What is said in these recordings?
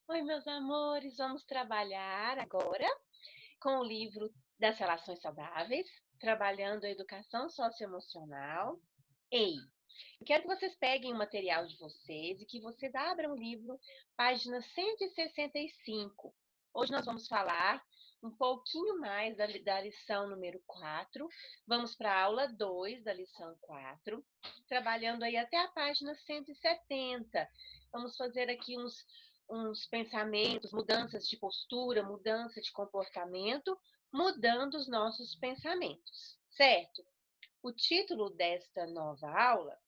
Oi, meus amores, vamos trabalhar agora com o livro das relações saudáveis, trabalhando a educação socioemocional. Ei, eu quero que vocês peguem o material de vocês e que vocês abram o livro, página 165. Hoje nós vamos falar um pouquinho mais da lição número 4. Vamos para a aula 2 da lição 4, trabalhando aí até a página 170. Vamos fazer aqui uns pensamentos, mudanças de postura, mudança de comportamento, mudando os nossos pensamentos, certo? O título desta nova aula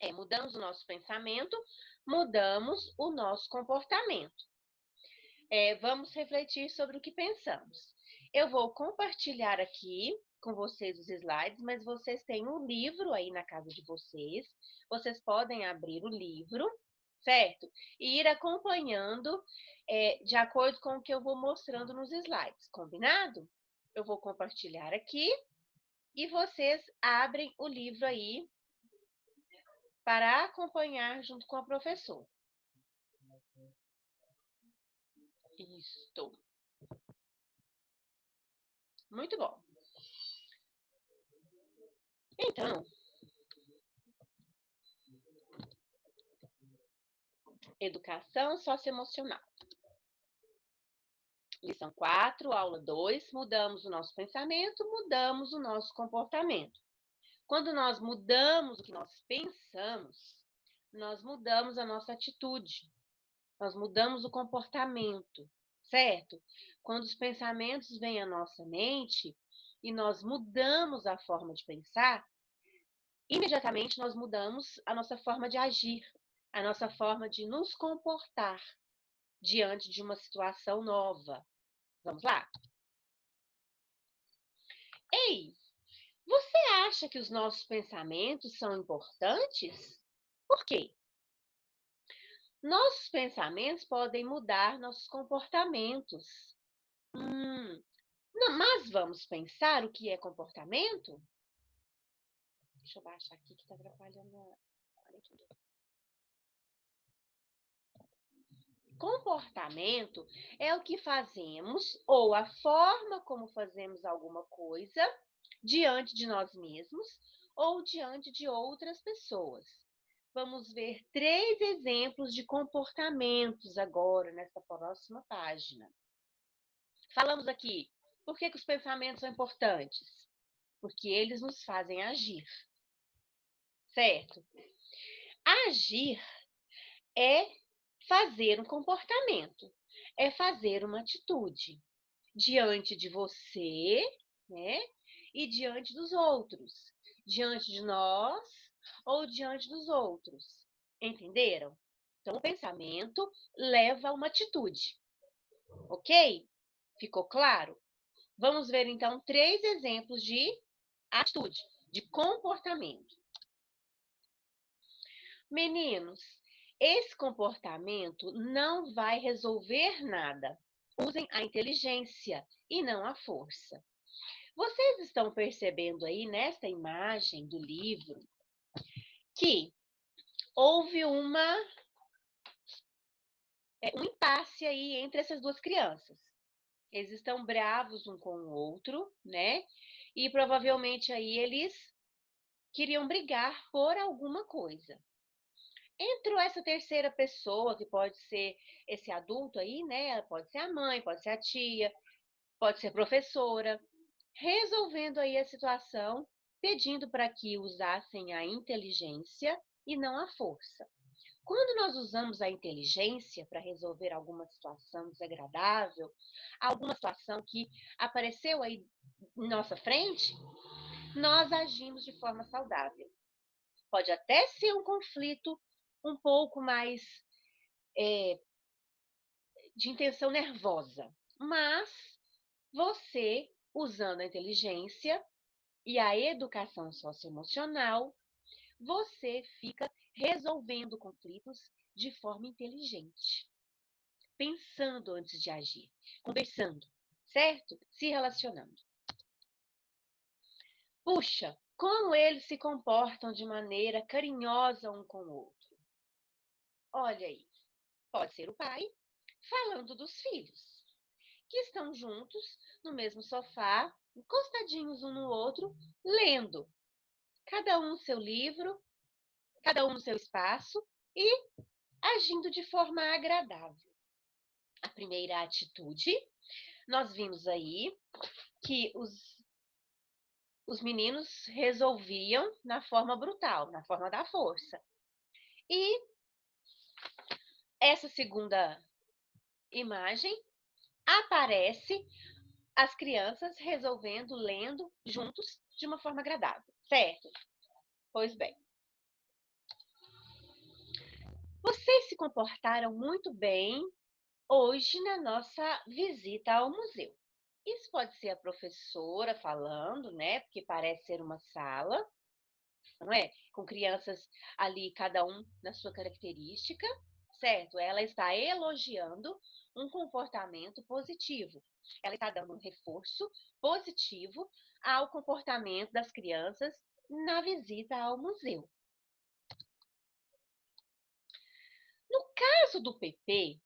é Mudamos o nosso pensamento, mudamos o nosso comportamento. Vamos refletir sobre o que pensamos. Eu vou compartilhar aqui com vocês os slides, mas vocês têm um livro aí na casa de vocês. Vocês podem abrir o livro, certo? E ir acompanhando de acordo com o que eu vou mostrando nos slides, combinado? Eu vou compartilhar aqui e vocês abrem o livro aí para acompanhar junto com a professora. Isto. Muito bom. Então, educação socioemocional. Lição 4, aula 2, mudamos o nosso pensamento, mudamos o nosso comportamento. Quando nós mudamos o que nós pensamos, nós mudamos a nossa atitude, nós mudamos o comportamento, certo? Quando os pensamentos vêm à nossa mente e nós mudamos a forma de pensar, imediatamente nós mudamos a nossa forma de agir, a nossa forma de nos comportar diante de uma situação nova. Vamos lá? Ei, você acha que os nossos pensamentos são importantes? Por quê? Nossos pensamentos podem mudar nossos comportamentos. Não, mas vamos pensar o que é comportamento? Deixa eu baixar aqui que está atrapalhando. Olha aqui. Comportamento é o que fazemos ou a forma como fazemos alguma coisa diante de nós mesmos ou diante de outras pessoas. Vamos ver 3 exemplos de comportamentos agora nessa próxima página. Falamos aqui, por que os pensamentos são importantes? Porque eles nos fazem agir, certo? Agir é fazer um comportamento, é fazer uma atitude diante de você, né? E diante dos outros, diante de nós ou diante dos outros. Entenderam? Então, o pensamento leva a uma atitude, ok? Ficou claro? Vamos ver então 3 exemplos de atitude, de comportamento. Meninos, esse comportamento não vai resolver nada. Usem a inteligência e não a força. Vocês estão percebendo aí nesta imagem do livro que houve um impasse aí entre essas duas crianças. Eles estão bravos um com o outro, né? E provavelmente aí eles queriam brigar por alguma coisa. Entrou essa terceira pessoa, que pode ser esse adulto aí, né? Pode ser a mãe, pode ser a tia, pode ser a professora, resolvendo aí a situação, pedindo para que usassem a inteligência e não a força. Quando nós usamos a inteligência para resolver alguma situação desagradável, alguma situação que apareceu aí em nossa frente, nós agimos de forma saudável. Pode até ser um conflito um pouco mais de intenção nervosa, mas você, usando a inteligência e a educação socioemocional, você fica resolvendo conflitos de forma inteligente, pensando antes de agir, conversando, certo? Se relacionando. Puxa, como eles se comportam de maneira carinhosa um com o outro. Olha aí, pode ser o pai, falando dos filhos, que estão juntos no mesmo sofá, encostadinhos um no outro, lendo, cada um seu livro, cada um no seu espaço e agindo de forma agradável. A primeira atitude, nós vimos aí que os meninos resolviam na forma brutal, na forma da força. E essa segunda imagem aparece as crianças resolvendo, lendo juntos de uma forma agradável, certo? Pois bem, vocês se comportaram muito bem hoje na nossa visita ao museu. Isso pode ser a professora falando, né? Porque parece ser uma sala, não é? Com crianças ali, cada um na sua característica, certo? Ela está elogiando um comportamento positivo. Ela está dando um reforço positivo ao comportamento das crianças na visita ao museu. No caso do PP,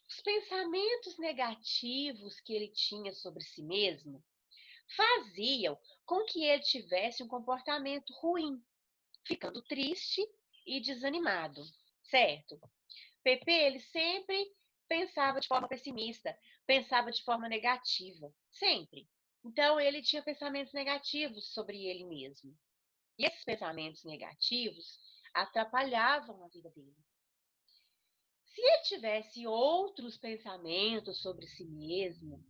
os pensamentos negativos que ele tinha sobre si mesmo faziam com que ele tivesse um comportamento ruim, ficando triste e desanimado, certo? PP, ele sempre pensava de forma pessimista, pensava de forma negativa, sempre. Então, ele tinha pensamentos negativos sobre ele mesmo. E esses pensamentos negativos atrapalhavam a vida dele. Se ele tivesse outros pensamentos sobre si mesmo,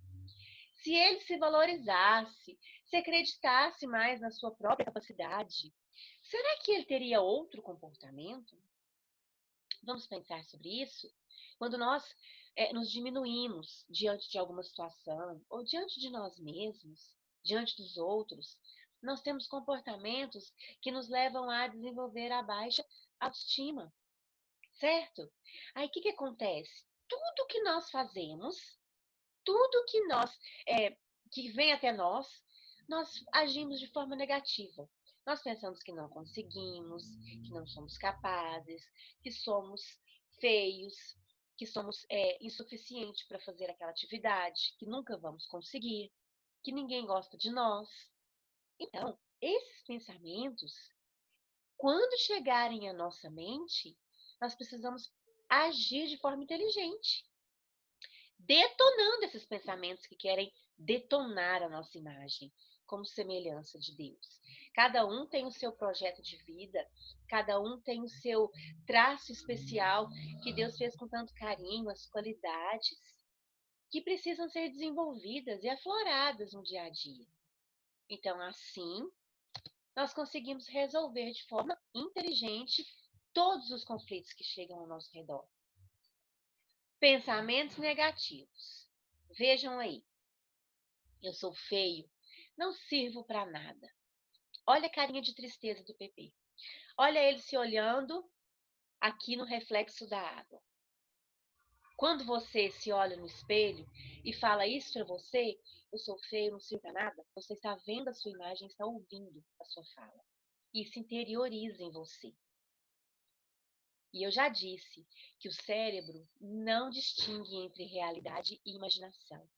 se ele se valorizasse, se acreditasse mais na sua própria capacidade, será que ele teria outro comportamento? Vamos pensar sobre isso? Quando nós nos diminuímos diante de alguma situação, ou diante de nós mesmos, diante dos outros, nós temos comportamentos que nos levam a desenvolver a baixa autoestima, certo? Aí o que acontece? Tudo que nós fazemos, tudo que que vem até nós agimos de forma negativa. Nós pensamos que não conseguimos, que não somos capazes, que somos feios, que somos insuficientes para fazer aquela atividade, que nunca vamos conseguir, que ninguém gosta de nós. Então, esses pensamentos, quando chegarem à nossa mente, nós precisamos agir de forma inteligente, detonando esses pensamentos que querem detonar a nossa imagem como semelhança de Deus. Cada um tem o seu projeto de vida, cada um tem o seu traço especial que Deus fez com tanto carinho, as qualidades que precisam ser desenvolvidas e afloradas no dia a dia. Então, assim, nós conseguimos resolver de forma inteligente todos os conflitos que chegam ao nosso redor. Pensamentos negativos. Vejam aí. Eu sou feio, não sirvo para nada. Olha a carinha de tristeza do PP. Olha ele se olhando aqui no reflexo da água. Quando você se olha no espelho e fala isso para você, eu sou feio, não sirvo para nada, você está vendo a sua imagem, está ouvindo a sua fala. Isso interioriza em você. E eu já disse que o cérebro não distingue entre realidade e imaginação.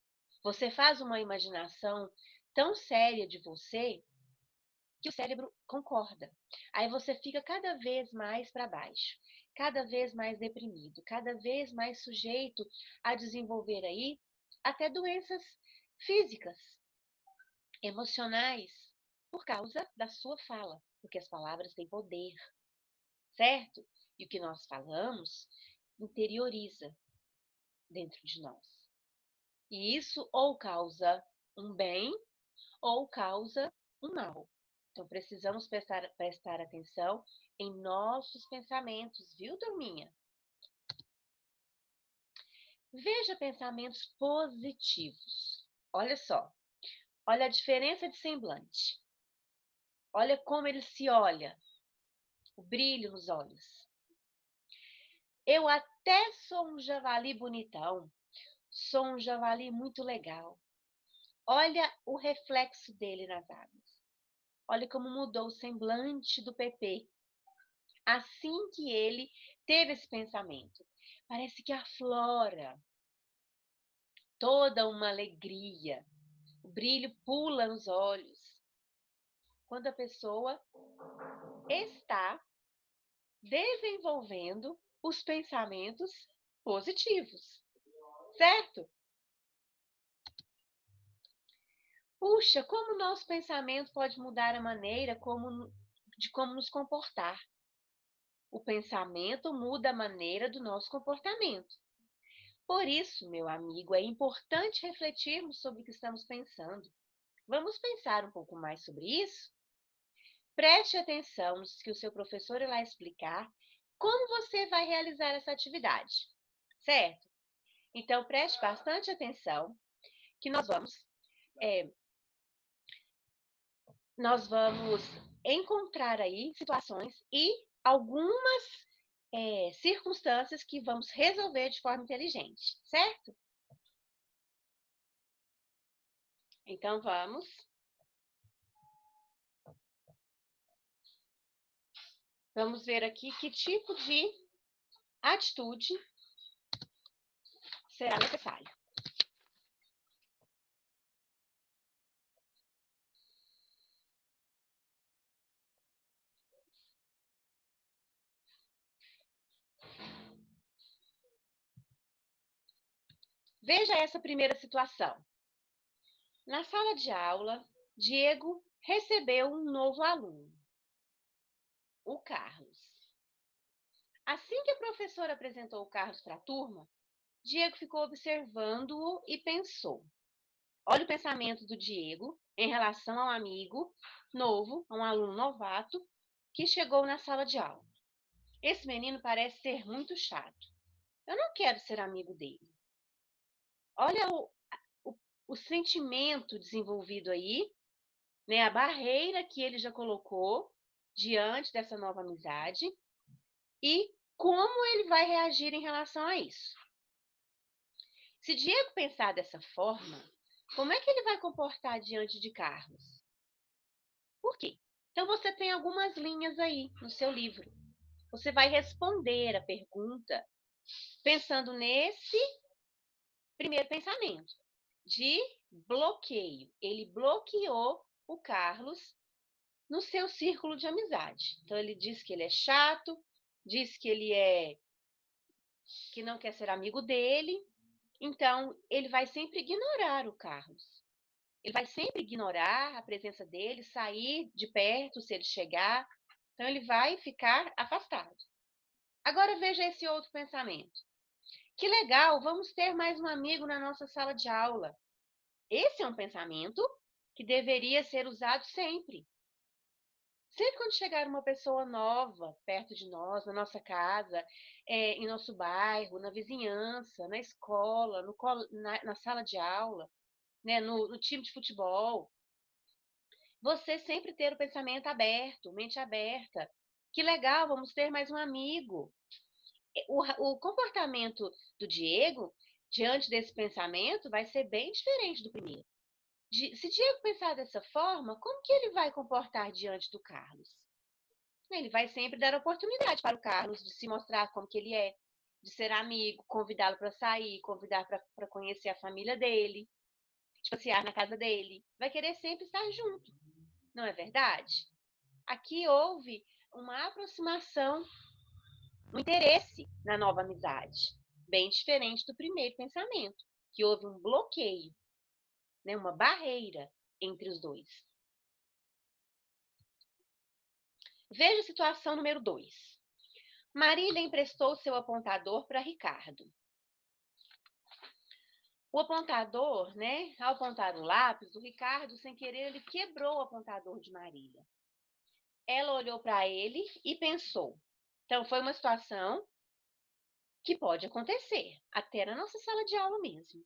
Você faz uma imaginação tão séria de você que o cérebro concorda. Aí você fica cada vez mais para baixo, cada vez mais deprimido, cada vez mais sujeito a desenvolver aí até doenças físicas, emocionais, por causa da sua fala, porque as palavras têm poder, certo? E o que nós falamos interioriza dentro de nós. E isso ou causa um bem ou causa um mal. Então, precisamos prestar atenção em nossos pensamentos, viu, turminha? Veja pensamentos positivos. Olha só, olha a diferença de semblante. Olha como ele se olha, o brilho nos olhos. Eu até sou um javali bonitão, sou um javali muito legal. Olha o reflexo dele nas águas. Olha como mudou o semblante do PP assim que ele teve esse pensamento. Parece que aflora, toda uma alegria. O brilho pula nos olhos quando a pessoa está desenvolvendo os pensamentos positivos, certo? Puxa, como o nosso pensamento pode mudar a maneira de como nos comportar. O pensamento muda a maneira do nosso comportamento. Por isso, meu amigo, é importante refletirmos sobre o que estamos pensando. Vamos pensar um pouco mais sobre isso? Preste atenção no que o seu professor irá explicar como você vai realizar essa atividade, certo? Então, preste bastante atenção que nós vamos encontrar aí situações e algumas circunstâncias que vamos resolver de forma inteligente, certo? Então, vamos ver aqui que tipo de atitude será necessária. Veja essa primeira situação. Na sala de aula, Diego recebeu um novo aluno, o Carlos. Assim que a professora apresentou o Carlos para a turma, Diego ficou observando-o e pensou. Olha o pensamento do Diego em relação ao amigo novo, a um aluno novato, que chegou na sala de aula. Esse menino parece ser muito chato. Eu não quero ser amigo dele. Olha o sentimento desenvolvido aí, né? A barreira que ele já colocou diante dessa nova amizade e como ele vai reagir em relação a isso. Se Diego pensar dessa forma, como é que ele vai comportar diante de Carlos? Por quê? Então você tem algumas linhas aí no seu livro. Você vai responder a pergunta pensando nesse primeiro pensamento de bloqueio. Ele bloqueou o Carlos no seu círculo de amizade. Então ele diz que ele é chato, diz que não quer ser amigo dele. Então ele vai sempre ignorar o Carlos. Ele vai sempre ignorar a presença dele, sair de perto se ele chegar. Então ele vai ficar afastado. Agora veja esse outro pensamento. Que legal, vamos ter mais um amigo na nossa sala de aula. Esse é um pensamento que deveria ser usado sempre. Sempre quando chegar uma pessoa nova perto de nós, na nossa casa, em nosso bairro, na vizinhança, na escola, na sala de aula, né, no time de futebol, você sempre ter o pensamento aberto, mente aberta. Que legal, vamos ter mais um amigo. O comportamento do Diego, diante desse pensamento, vai ser bem diferente do primeiro. Se Diego pensar dessa forma, como que ele vai comportar diante do Carlos? Ele vai sempre dar oportunidade para o Carlos de se mostrar como que ele é, de ser amigo, convidá-lo para sair, convidar para conhecer a família dele, de passear na casa dele. Vai querer sempre estar junto, não é verdade? Aqui houve uma aproximação, um interesse na nova amizade, bem diferente do primeiro pensamento, que houve um bloqueio, né, uma barreira entre os dois. Veja a situação número 2. Marília emprestou seu apontador para Ricardo. O apontador, né, ao apontar o lápis, o Ricardo, sem querer, ele quebrou o apontador de Marília. Ela olhou para ele e pensou. Então, foi uma situação que pode acontecer, até na nossa sala de aula mesmo.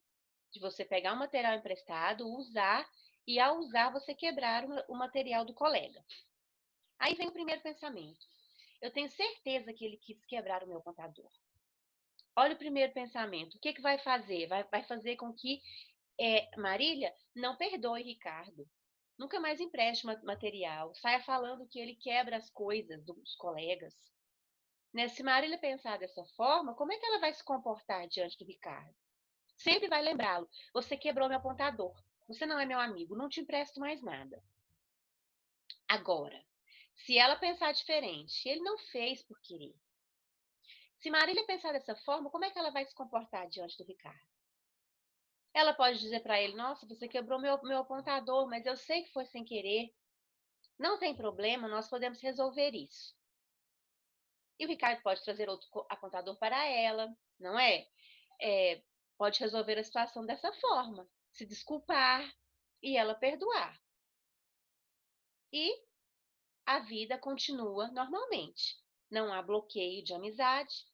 De você pegar um material emprestado, usar, e ao usar, você quebrar o material do colega. Aí vem o primeiro pensamento. Eu tenho certeza que ele quis quebrar o meu apontador. Olha o primeiro pensamento. O que vai fazer? Vai fazer com que Marília não perdoe Ricardo. Nunca mais empreste material. Saia falando que ele quebra as coisas dos colegas. Né? Se Marília pensar dessa forma, como é que ela vai se comportar diante do Ricardo? Sempre vai lembrá-lo. Você quebrou meu apontador. Você não é meu amigo. Não te empresto mais nada. Agora, se ela pensar diferente, ele não fez por querer. Se Marília pensar dessa forma, como é que ela vai se comportar diante do Ricardo? Ela pode dizer para ele: Nossa, você quebrou meu apontador, mas eu sei que foi sem querer. Não tem problema, nós podemos resolver isso. E o Ricardo pode trazer outro apontador para ela, não é? Pode resolver a situação dessa forma, se desculpar e ela perdoar. E a vida continua normalmente. Não há bloqueio de amizade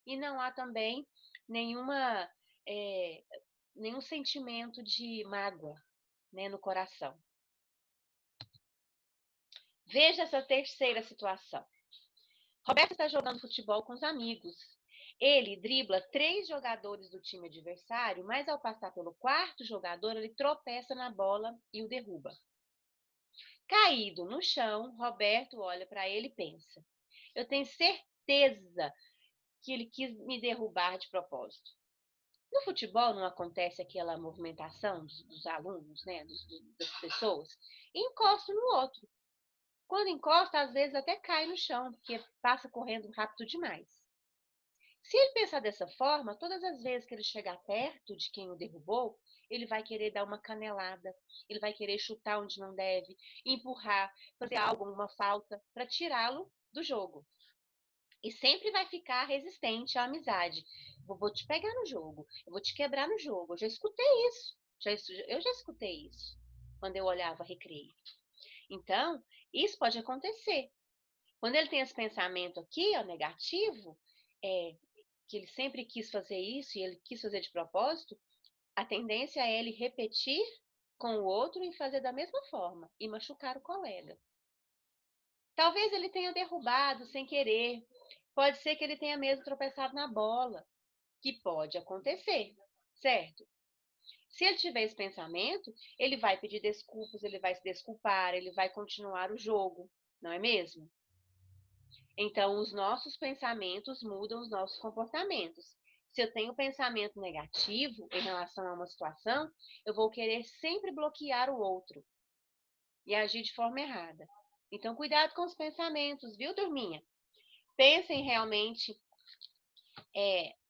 e não há também nenhuma, é, nenhum sentimento de mágoa, né, no coração. Veja essa terceira situação. Roberto está jogando futebol com os amigos. Ele dribla 3 jogadores do time adversário, mas ao passar pelo quarto jogador, ele tropeça na bola e o derruba. Caído no chão, Roberto olha para ele e pensa: Eu tenho certeza que ele quis me derrubar de propósito. No futebol não acontece aquela movimentação dos alunos, né, das pessoas, e encosta no outro. Quando encosta, às vezes até cai no chão, porque passa correndo rápido demais. Se ele pensar dessa forma, todas as vezes que ele chegar perto de quem o derrubou, ele vai querer dar uma canelada, ele vai querer chutar onde não deve, empurrar, fazer algo, uma falta, para tirá-lo do jogo. E sempre vai ficar resistente à amizade. Vou te pegar no jogo, eu vou te quebrar no jogo. Eu já escutei isso. Eu já escutei isso quando eu olhava recreio. Então, isso pode acontecer. Quando ele tem esse pensamento aqui, ó, negativo, que ele sempre quis fazer isso e ele quis fazer de propósito, a tendência é ele repetir com o outro e fazer da mesma forma e machucar o colega. Talvez ele tenha derrubado sem querer. Pode ser que ele tenha mesmo tropeçado na bola, que pode acontecer, certo? Se ele tiver esse pensamento, ele vai pedir desculpas, ele vai se desculpar, ele vai continuar o jogo, não é mesmo? Então, os nossos pensamentos mudam os nossos comportamentos. Se eu tenho pensamento negativo em relação a uma situação, eu vou querer sempre bloquear o outro e agir de forma errada. Então, cuidado com os pensamentos, viu, turminha? Pensem realmente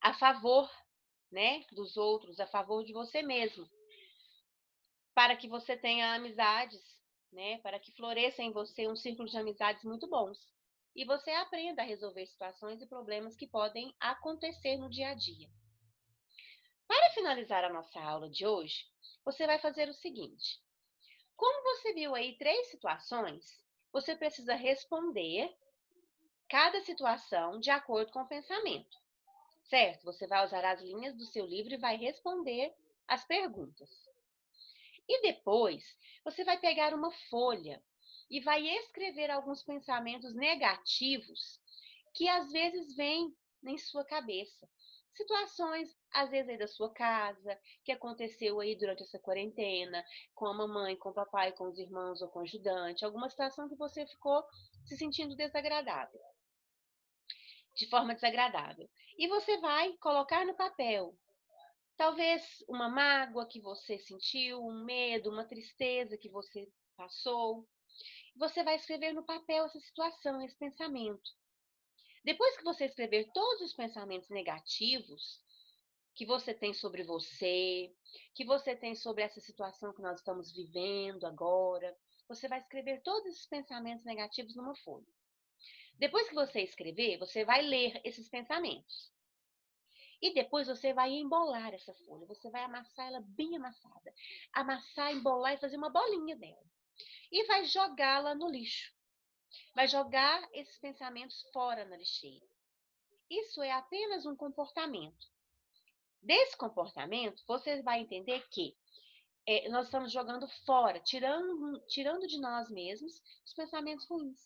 a favor, né, dos outros, a favor de você mesmo, para que você tenha amizades, né, para que floresça em você um círculo de amizades muito bons. E você aprenda a resolver situações e problemas que podem acontecer no dia a dia. Para finalizar a nossa aula de hoje, você vai fazer o seguinte: como você viu aí 3 situações, você precisa responder cada situação de acordo com o pensamento, certo? Você vai usar as linhas do seu livro e vai responder as perguntas. E depois, você vai pegar uma folha e vai escrever alguns pensamentos negativos que às vezes vêm em sua cabeça. Situações, às vezes, aí da sua casa, que aconteceu aí durante essa quarentena, com a mamãe, com o papai, com os irmãos ou com o ajudante, alguma situação que você ficou se sentindo desagradável, de forma desagradável. E você vai colocar no papel. Talvez uma mágoa que você sentiu, um medo, uma tristeza que você passou. Você vai escrever no papel essa situação, esse pensamento. Depois que você escrever todos os pensamentos negativos que você tem sobre você, que você tem sobre essa situação que nós estamos vivendo agora, você vai escrever todos esses pensamentos negativos numa folha. Depois que você escrever, você vai ler esses pensamentos. E depois você vai embolar essa folha, você vai amassar ela bem amassada. Amassar, embolar e fazer uma bolinha dela. E vai jogá-la no lixo. Vai jogar esses pensamentos fora na lixeira. Isso é apenas um comportamento. Desse comportamento, você vai entender que nós estamos jogando fora, tirando de nós mesmos os pensamentos ruins,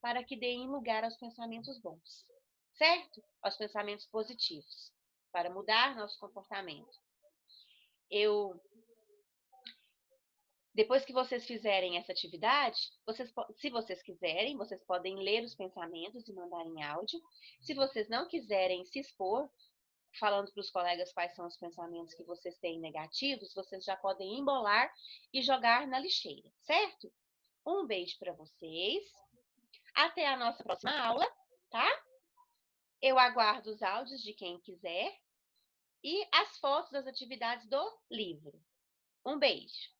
para que deem lugar aos pensamentos bons, certo? Aos pensamentos positivos, para mudar nosso comportamento. Depois que vocês fizerem essa atividade, se vocês quiserem, vocês podem ler os pensamentos e mandar em áudio. Se vocês não quiserem se expor, falando para os colegas quais são os pensamentos que vocês têm negativos, vocês já podem embolar e jogar na lixeira, certo? Um beijo para vocês. Até a nossa próxima aula, tá? Eu aguardo os áudios de quem quiser e as fotos das atividades do livro. Um beijo!